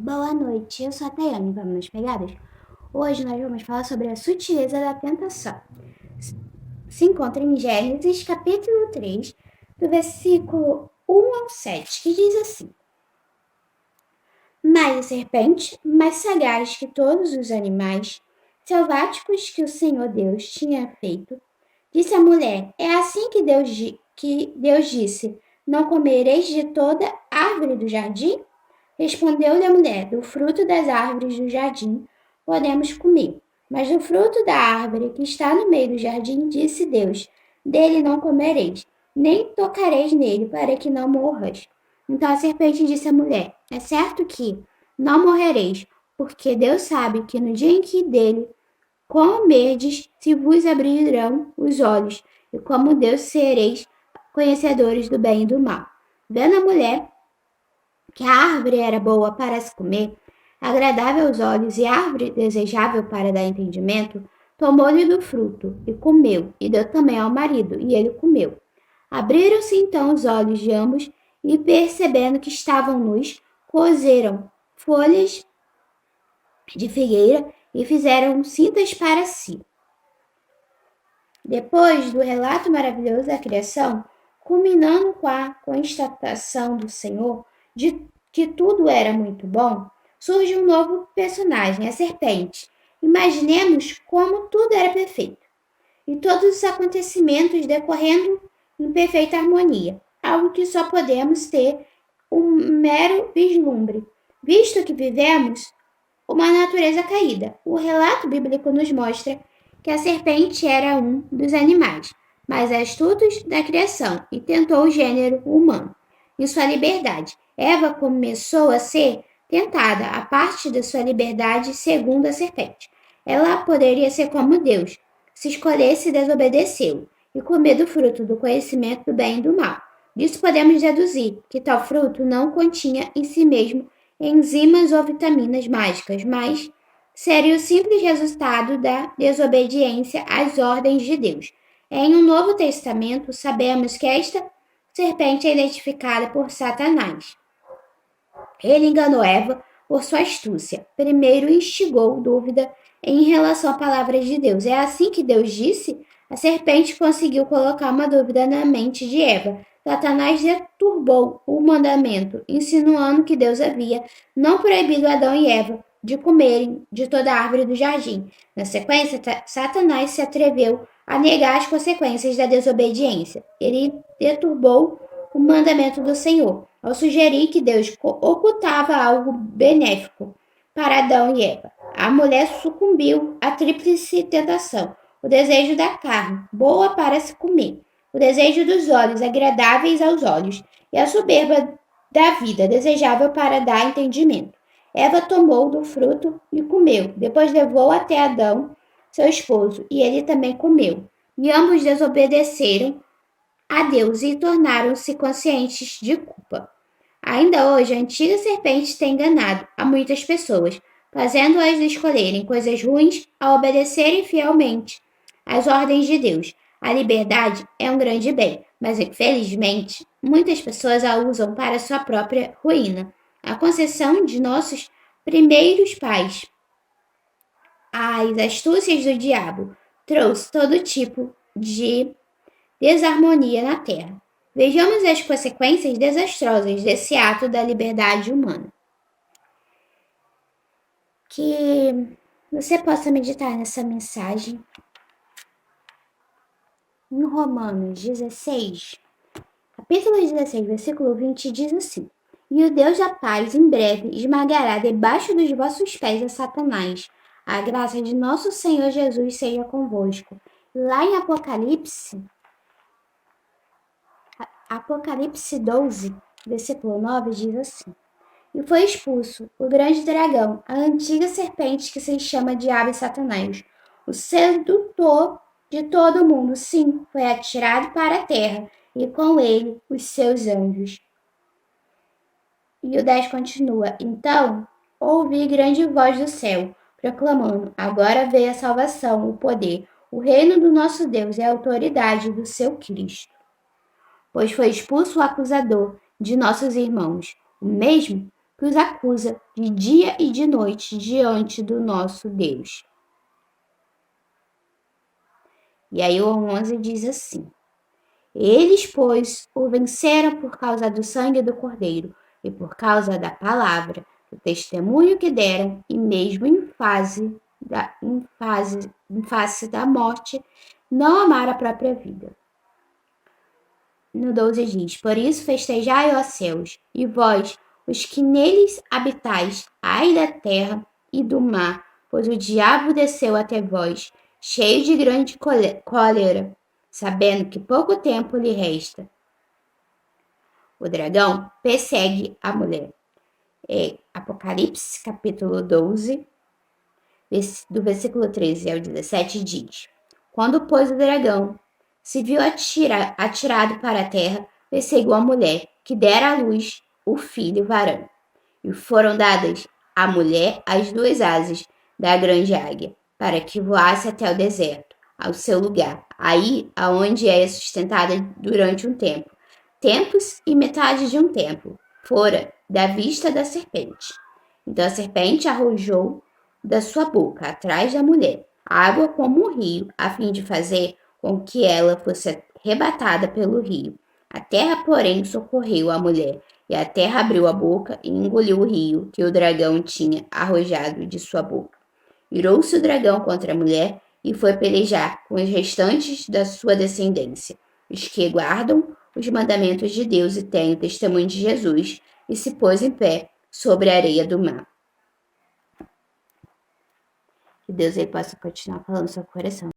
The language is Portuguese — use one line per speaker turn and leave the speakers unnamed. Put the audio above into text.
Boa noite, eu sou a Tayane, vamos nas pegadas? Hoje nós vamos falar sobre a sutileza da tentação. Se encontra em Gênesis capítulo 3, do versículo 1 ao 7, que diz assim: Mas a serpente, mais sagaz que todos os animais selváticos que o Senhor Deus tinha feito, disse à mulher: É assim que Deus disse: Não comereis de toda árvore do jardim? Respondeu-lhe a mulher: Do fruto das árvores do jardim podemos comer, mas do fruto da árvore que está no meio do jardim, disse Deus: Dele não comereis, nem tocareis nele, para que não morras. Então a serpente disse à mulher: É certo que não morrereis, porque Deus sabe que no dia em que dele comerdes, se vos abrirão os olhos, e como Deus sereis conhecedores do bem e do mal. Vendo a mulher que a árvore era boa para se comer, agradável aos olhos e árvore desejável para dar entendimento, tomou-lhe do fruto e comeu, e deu também ao marido, e ele comeu. Abriram-se então os olhos de ambos, e percebendo que estavam nus, cozeram folhas de figueira e fizeram cintas para si. Depois do relato maravilhoso da criação, culminando com a constatação do Senhor de que tudo era muito bom, surge um novo personagem, a serpente. Imaginemos como tudo era perfeito e todos os acontecimentos decorrendo em perfeita harmonia, algo que só podemos ter um mero vislumbre, visto que vivemos uma natureza caída. O relato bíblico nos mostra que a serpente era um dos animais mais astutos da criação e tentou o gênero humano em sua liberdade. Eva começou a ser tentada a parte da sua liberdade segundo a serpente. Ela poderia ser como Deus, se escolhesse desobedecê-lo e comer do fruto do conhecimento do bem e do mal. Disso podemos deduzir que tal fruto não continha em si mesmo enzimas ou vitaminas mágicas, mas seria o simples resultado da desobediência às ordens de Deus. Em um Novo Testamento, sabemos que esta serpente é identificada por Satanás. Ele enganou Eva por sua astúcia. Primeiro instigou dúvida em relação à palavra de Deus. É assim que Deus disse? A serpente conseguiu colocar uma dúvida na mente de Eva. Satanás deturbou o mandamento, insinuando que Deus havia não proibido Adão e Eva de comerem de toda a árvore do jardim. Na sequência, Satanás se atreveu a negar as consequências da desobediência. Ele deturbou o mandamento do Senhor, ao sugerir que Deus ocultava algo benéfico para Adão e Eva. A mulher sucumbiu à tríplice tentação: o desejo da carne, boa para se comer, o desejo dos olhos, agradáveis aos olhos, e a soberba da vida, desejável para dar entendimento. Eva tomou do fruto e comeu. Depois levou até Adão, seu esposo, e ele também comeu. E ambos desobedeceram a Deus e tornaram-se conscientes de culpa. Ainda hoje, a antiga serpente tem enganado a muitas pessoas, fazendo-as escolherem coisas ruins a obedecerem fielmente às ordens de Deus. A liberdade é um grande bem, mas infelizmente muitas pessoas a usam para sua própria ruína. A concessão de nossos primeiros pais às astúcias do diabo trouxe todo tipo de desarmonia na Terra. Vejamos as consequências desastrosas desse ato da liberdade humana. Que você possa meditar nessa mensagem. Em Romanos 16, capítulo 16, versículo 20, diz assim: E o Deus da paz em breve esmagará debaixo dos vossos pés a Satanás. A graça de nosso Senhor Jesus seja convosco. Lá em Apocalipse 12, versículo 9, diz assim: E foi expulso o grande dragão, a antiga serpente que se chama Diabo e Satanás, o sedutor de todo o mundo. Sim, foi atirado para a terra, e com ele os seus anjos. E o 10 continua: Então ouvi grande voz do céu, proclamando: Agora veio a salvação, o poder, o reino do nosso Deus e a autoridade do seu Cristo. Pois foi expulso o acusador de nossos irmãos, o mesmo que os acusa de dia e de noite diante do nosso Deus. E aí o 11 diz assim: Eles, pois, o venceram por causa do sangue do Cordeiro e por causa da palavra, do testemunho que deram, e mesmo em face da morte, não amaram a própria vida. No 12 diz: Por isso festejai, ó céus, e vós, os que neles habitais, ai da terra e do mar, pois o diabo desceu até vós, cheio de grande cólera, sabendo que pouco tempo lhe resta. O dragão persegue a mulher. Apocalipse, capítulo 12, do versículo 13 ao 17, diz: Quando, pois, o dragão se viu atirado para a terra, perseguiu a mulher, que dera à luz o filho varão. E foram dadas à mulher as 2 asas da grande águia, para que voasse até o deserto, ao seu lugar, aí aonde é sustentada durante um tempo, tempos e metade de um tempo, fora da vista da serpente. Então a serpente arrojou da sua boca, atrás da mulher, água como um rio, a fim de fazer com que ela fosse arrebatada pelo rio. A terra, porém, socorreu a mulher, e a terra abriu a boca e engoliu o rio que o dragão tinha arrojado de sua boca. Virou-se o dragão contra a mulher e foi pelejar com os restantes da sua descendência, os que guardam os mandamentos de Deus e têm o testemunho de Jesus, e se pôs em pé sobre a areia do mar. Que Deus aí possa continuar falando no seu coração.